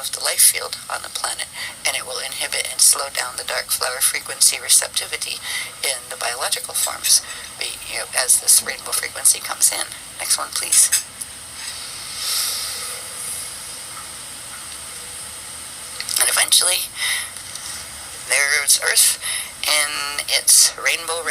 of the life field on the planet, and it will inhibit and slow down the dark flower frequency receptivity in the biological forms as this rainbow frequency comes in. Next one, please. And eventually, there's Earth in its rainbow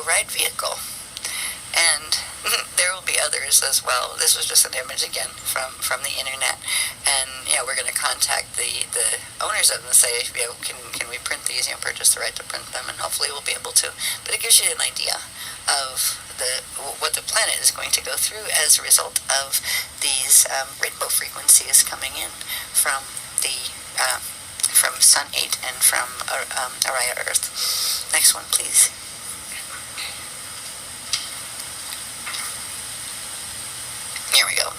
ride vehicle. And there will be others as well. This was just an image again from the internet. And we're going to contact the owners of them and say, can we print these? Purchase the right to print them, and hopefully we'll be able to. But it gives you an idea of what the planet is going to go through as a result of these rainbow frequencies coming in from Sun 8 and from Araya Earth. Next one, please. Here we go.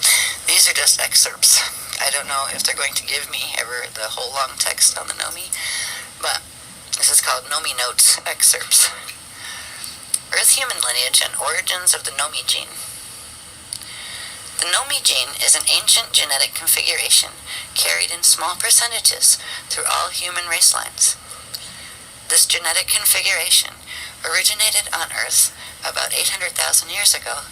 These are just excerpts. I don't know if they're going to give me ever the whole long text on the Nomi, but this is called Nomi Notes Excerpts. Earth Human Lineage and Origins of the Nomi Gene. The Nomi gene is an ancient genetic configuration carried in small percentages through all human race lines. This genetic configuration originated on Earth about 800,000 years ago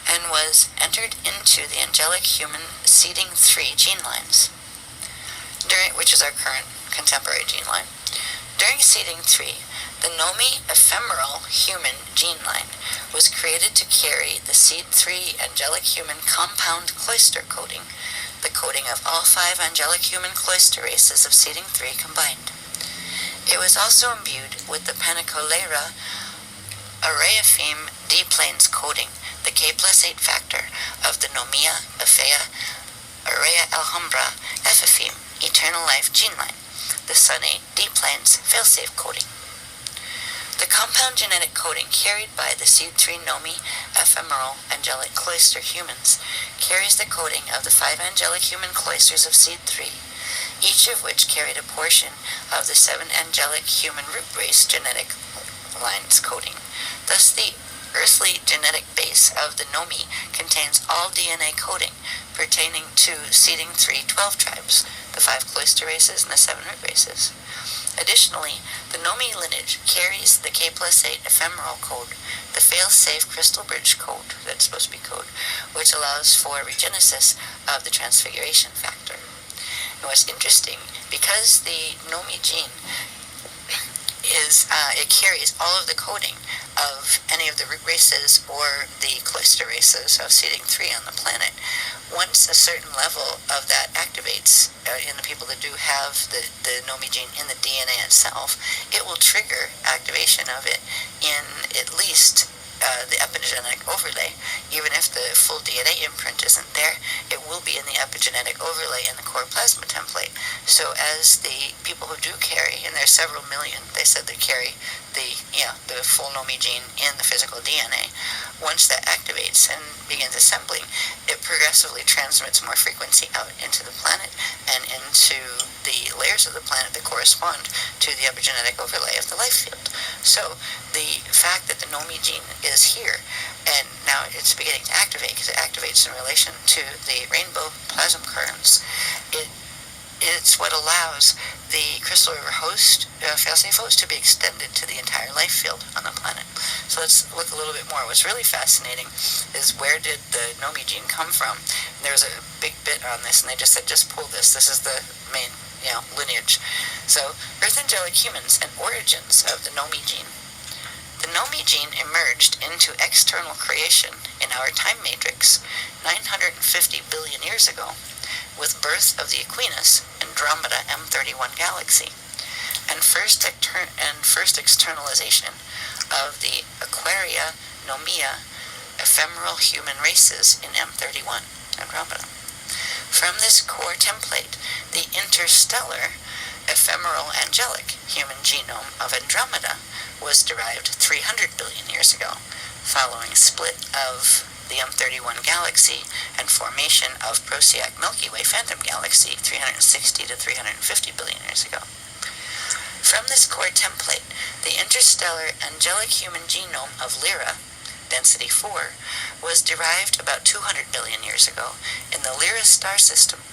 and was entered into the Angelic Human Seeding 3 gene lines, which is our current contemporary gene line. During Seeding 3, the Nomi ephemeral human gene line was created to carry the Seed 3 Angelic Human compound cloister coding, the coding of all 5 Angelic Human cloister races of Seeding 3 combined. It was also imbued with the Panicolera Araeopheme D-planes coding, the K+8 factor of the Nomia Ephea Araya Alhambra Ephepheme eternal life gene line, the Sun 8 D-planes failsafe coding. The compound genetic coding carried by the Seed 3 Nomi ephemeral angelic cloister humans carries the coding of the 5 angelic human cloisters of Seed 3, each of which carried a portion of the 7 angelic human root race genetic lines coding. Thus, the earthly genetic base of the Nomi contains all DNA coding pertaining to Seeding 3 12 tribes, the 5 cloister races and the 7 root races. Additionally, the Nomi lineage carries the K+8 ephemeral code, the fail-safe crystal bridge code, that's supposed to be code, which allows for regenesis of the transfiguration factor. And what's interesting, because the Nomi gene it carries all of the coding of any of the root races or the cloister races of Seeding 3 on the planet. Once a certain level of that activates in the people that do have the Nomi gene in the DNA itself, it will trigger activation of it in at least the epigenetic overlay. Even if the full DNA imprint isn't there, it will be in the epigenetic overlay in the core plasma template. So as the people who do carry, and there's several million, they said they carry the full Nomi gene in the physical DNA, once that activates and begins assembling, it progressively transmits more frequency out into the planet and into the layers of the planet that correspond to the epigenetic overlay of the life field. So the fact that the Nomi gene is here, and now it's beginning to activate, because it activates in relation to the rainbow plasma currents, it's what allows the crystal river host, failsafe host, to be extended to the entire life field on the planet. So let's look a little bit more. What's really fascinating is, where did the Nomi gene come from? And there was a big bit on this, and they just said, just pull this. This is the main lineage. So, Earth Angelic Humans and Origins of the Nomi gene. The Nomi gene emerged into external creation in our time matrix 950 billion years ago, with birth of the Aquinas Andromeda M31 galaxy, and first externalization of the Aquaria Nomia ephemeral human races in M31 Andromeda. From this core template, the interstellar ephemeral angelic human genome of Andromeda was derived 300 billion years ago, following split of the M31 galaxy and formation of Procyon Milky Way phantom galaxy 360 to 350 billion years ago. From this core template, the interstellar angelic human genome of Lyra, density 4, was derived about 200 billion years ago in the Lyra star system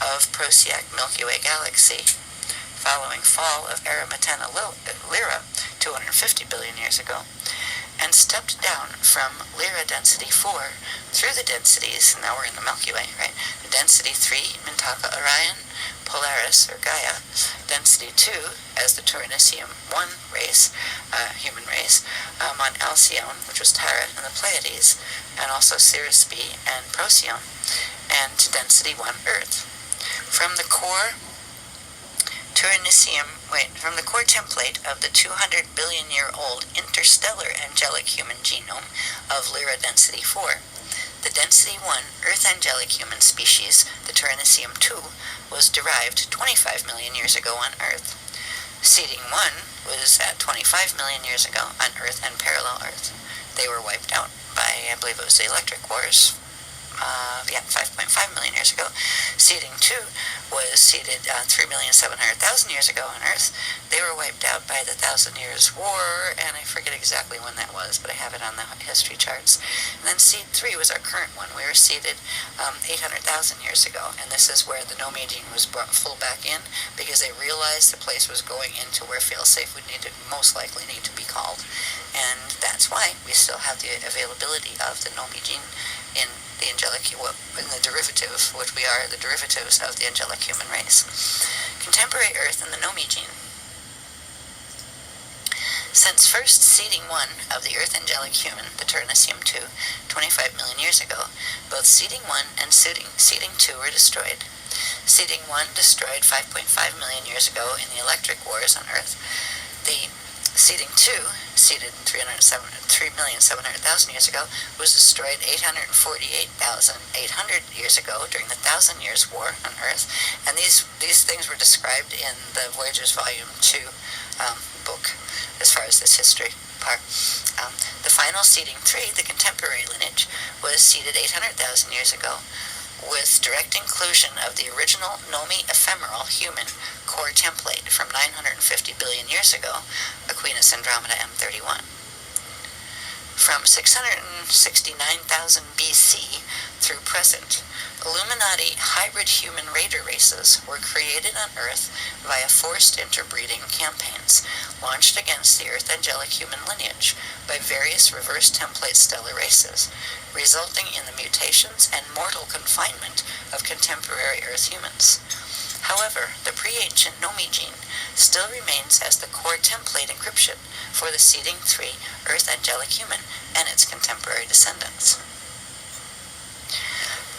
of Procyon Milky Way galaxy following fall of Aramatena Lyra 250 billion years ago, and stepped down from Lyra density 4 through the densities, now we're in the Milky Way, right? Density 3, Mintaka Orion, Polaris, or Gaia. Density 2, as the Taurinaceum 1 race, human race, on Alcyone, which was Tara and the Pleiades, and also Sirius B and Procyon, and to density 1, Earth. From the core from the core template of the 200 billion year old interstellar angelic human genome of Lyra density 4, the density 1 Earth angelic human species, the Taurinaceum 2, was derived 25 million years ago on Earth. Seeding 1 was at 25 million years ago on Earth and parallel Earth. They were wiped out by, I believe it was the electric wars, 5.5 million years ago. Seeding 2 was seeded 3,700,000 years ago on Earth. They were wiped out by the Thousand Years' War, and I forget exactly when that was, but I have it on the history charts. And then seed 3 was our current one. We were seeded 800,000 years ago, and this is where the Nomi gene was brought full back in, because they realized the place was going into where failsafe would most likely need to be called. And that's why we still have the availability of the Nomi gene in the in the derivative, which we are the derivatives of the angelic human race. Contemporary Earth and the Nomi gene. Since first seeding 1 of the Earth angelic human, the Taurinaceum 2, 25 million years ago, both seeding 1 and seeding 2 were destroyed. Seeding 1 destroyed 5.5 million years ago in the electric wars on Earth. The seeding 2, seeded 3,700,000 years ago, was destroyed 848,800 years ago during the Thousand Years' War on Earth. And these things were described in the Voyagers Volume 2 book, as far as this history part. The final seeding 3, the contemporary lineage, was seeded 800,000 years ago, with direct inclusion of the original Nomi ephemeral human core template from 950 billion years ago, Aquinas Andromeda M31. From 669,000 BC through present, Illuminati hybrid human raider races were created on Earth via forced interbreeding campaigns launched against the Earth angelic human lineage by various reverse template stellar races, resulting in the mutations and mortal confinement of contemporary Earth humans. However, the pre-ancient Nomi gene still remains as the core template encryption for the seeding 3 Earth angelic human and its contemporary descendants.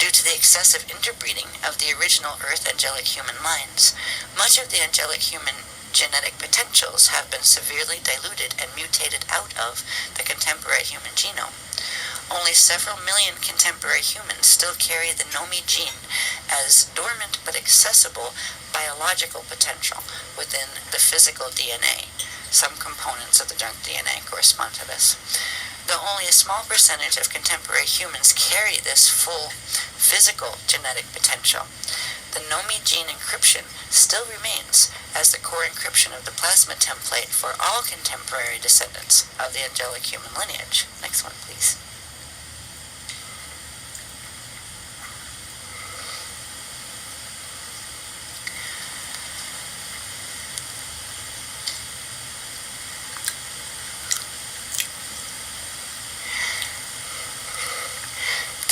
Due to the excessive interbreeding of the original Earth angelic human lines, much of the angelic human genetic potentials have been severely diluted and mutated out of the contemporary human genome. Only several million contemporary humans still carry the Nomi gene as dormant but accessible biological potential within the physical DNA. Some components of the junk DNA correspond to this. Though only a small percentage of contemporary humans carry this full physical genetic potential, the Nomi gene encryption still remains as the core encryption of the plasma template for all contemporary descendants of the angelic human lineage. Next one, please.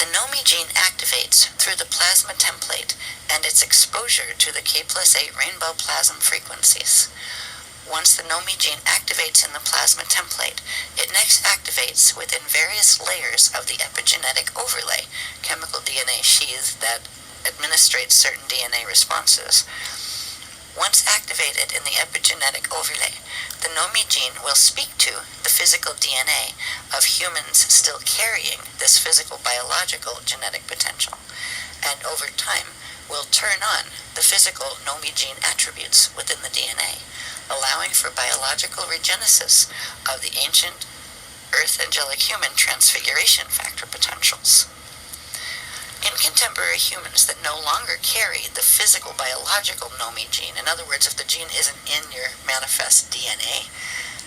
The Nomi gene activates through the plasma template and its exposure to the K+8 rainbow plasm frequencies. Once the Nomi gene activates in the plasma template, it next activates within various layers of the epigenetic overlay, chemical DNA sheath that administrates certain DNA responses. Once activated in the epigenetic overlay, the Nomi gene will speak to the physical DNA of humans still carrying this physical biological genetic potential, and over time will turn on the physical Nomi gene attributes within the DNA, allowing for biological regenesis of the ancient Earth angelic human transfiguration factor potentials. In contemporary humans that no longer carry the physical biological Nomi gene, in other words, if the gene isn't in your manifest DNA,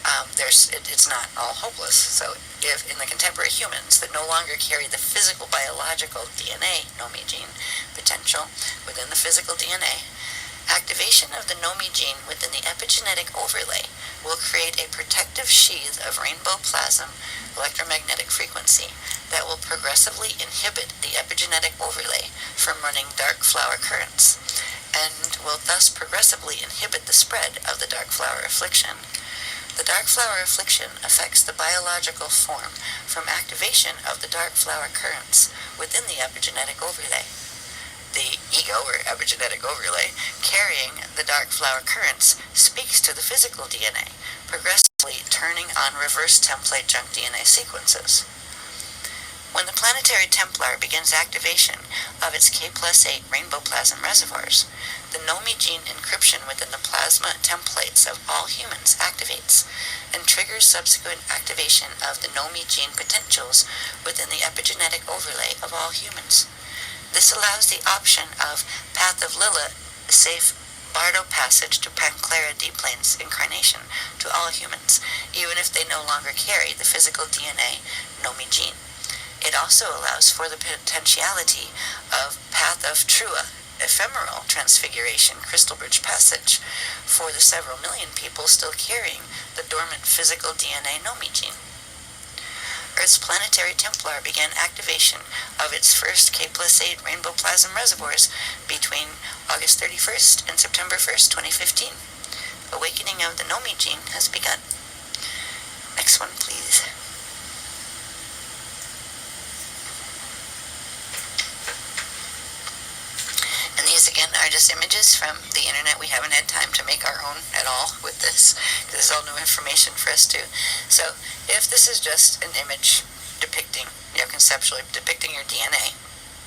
it's not all hopeless. So if in the contemporary humans that no longer carry the physical biological DNA Nomi gene potential within the physical DNA, activation of the Nomi gene within the epigenetic overlay will create a protective sheath of rainbow plasm electromagnetic frequency that will progressively inhibit the epigenetic overlay from running dark flower currents, and will thus progressively inhibit the spread of the dark flower affliction. The dark flower affliction affects the biological form from activation of the dark flower currents within the epigenetic overlay. The ego, or epigenetic overlay, carrying the dark flower currents speaks to the physical DNA, progressively turning on reverse template junk DNA sequences. When the planetary Templar begins activation of its K+8 rainbow plasm reservoirs, the Nomi gene encryption within the plasma templates of all humans activates and triggers subsequent activation of the Nomi gene potentials within the epigenetic overlay of all humans. This allows the option of Path of Lila safe Bardo passage to Panclara D-planes incarnation to all humans, even if they no longer carry the physical DNA Nomi gene. It also allows for the potentiality of Path of Trua ephemeral transfiguration crystal bridge passage for the several million people still carrying the dormant physical DNA Nomi gene. Earth's planetary Templar began activation of its first K+8 rainbow plasm reservoirs between August 31st and September 1st, 2015. Awakening of the Nomi gene has begun. Next one, please. And these again are just images from the internet. We haven't had time to make our own at all with this, because this is all new information for us too. So if this is just an image depicting, conceptually depicting your DNA,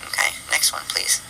okay, next one please.